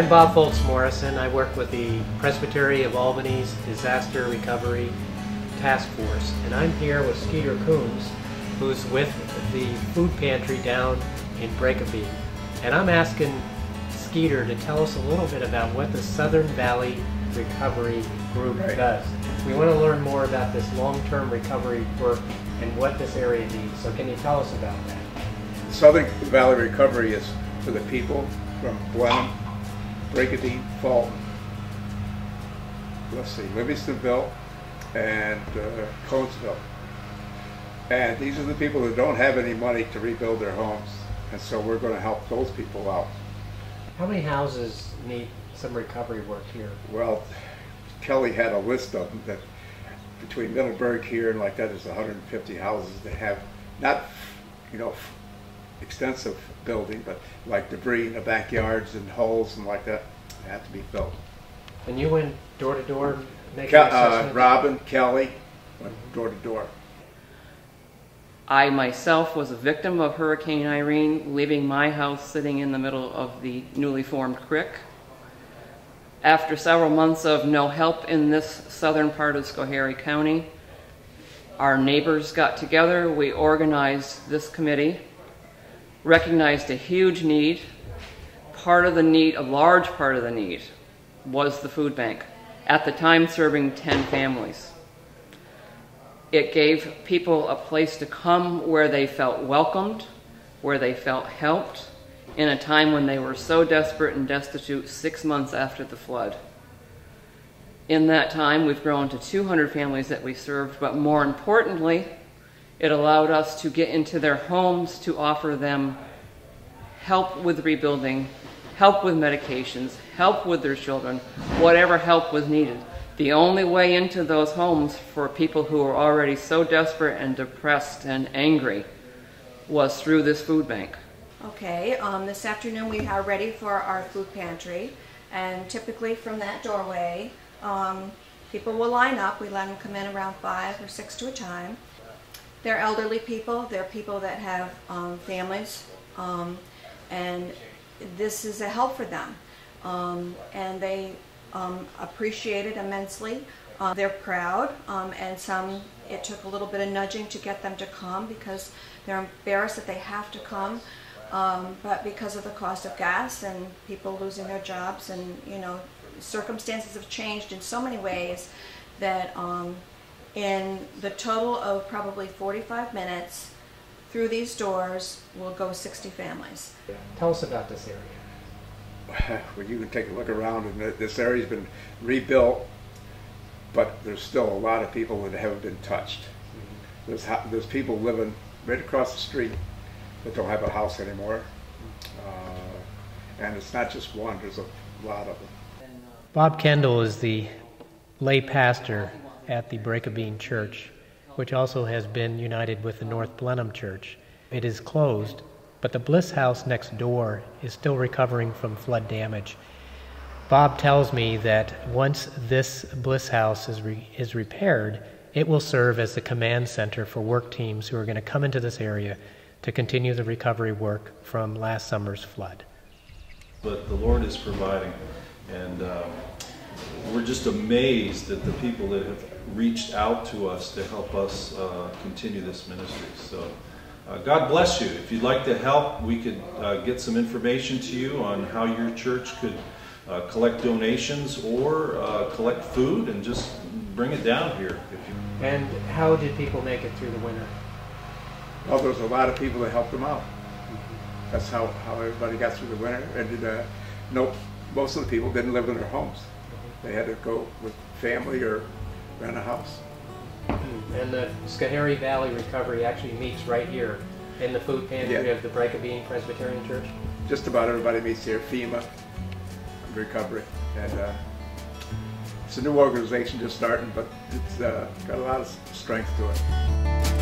I'm Bob Foltz Morrison. I work with the Presbytery of Albany's Disaster Recovery Task Force, and I'm here with Skeeter Coombs, who's with the food pantry down in Breakabeen. And I'm asking Skeeter to tell us a little bit about what the Southern Valley Recovery Group does. We want to learn more about this long-term recovery work and what this area needs. So can you tell us about that? Southern Valley Recovery is for the people from Blenheim, Breakabeen, Fulton, Livingstonville, and Conesville. And these are the people that don't have any money to rebuild their homes, and so we're going to help those people out. How many houses need some recovery work here? Well, Kelly had a list of them that between Middleburg here and like that, there's 150 houses that have not, extensive building, but like debris in the backyards and holes and like that have to be filled. And you went door to door making assessments? Robin, Kelly went door to door. I myself was a victim of Hurricane Irene, leaving my house sitting in the middle of the newly formed creek. After several months of no help in this southern part of Schoharie County, our neighbors got together, we organized this committee, recognized a huge need. Part of the need, a large part of the need, was the food bank, at the time serving 10 families. It gave people a place to come where they felt welcomed, where they felt helped, in a time when they were so desperate and destitute 6 months after the flood. In that time, we've grown to 200 families that we served, but more importantly, it allowed us to get into their homes to offer them help with rebuilding, help with medications, help with their children, whatever help was needed. The only way into those homes for people who were already so desperate and depressed and angry was through this food bank. Okay, this afternoon we are ready for our food pantry, and typically from that doorway, people will line up. We let them come in around 5 or 6 to a time. They're elderly people, they're people that have families, and this is a help for them. And they appreciate it immensely. They're proud, and some, it took a little bit of nudging to get them to come because they're embarrassed that they have to come, but because of the cost of gas and people losing their jobs and, circumstances have changed in so many ways that in the total of probably 45 minutes through these doors will go 60 families. Tell us about this area. Well, you can take a look around, and this area's been rebuilt, but there's still a lot of people that haven't been touched. There's people living right across the street that don't have a house anymore, and it's not just one, there's a lot of them. Bob Kendall is the lay pastor at the Breakabeen Church, which also has been united with the North Blenheim Church. It is closed, but the Bliss House next door is still recovering from flood damage. Bob tells me that once this Bliss House is repaired, it will serve as the command center for work teams who are going to come into this area to continue the recovery work from last summer's flood. But the Lord is providing, and we're just amazed at the people that have reached out to us to help us continue this ministry. So God bless you. If you'd like to help, we could get some information to you on how your church could collect donations or collect food and just bring it down here. And how did people make it through the winter? Well, there's a lot of people that helped them out. That's how everybody got through the winter. And most of the people didn't live in their homes. They had to go with family or rent a house. And the Schoharie Valley Recovery actually meets right here in the food pantry of the Breakabeen Presbyterian Church? Just about everybody meets here, FEMA, Recovery. And it's a new organization just starting, but it's got a lot of strength to it.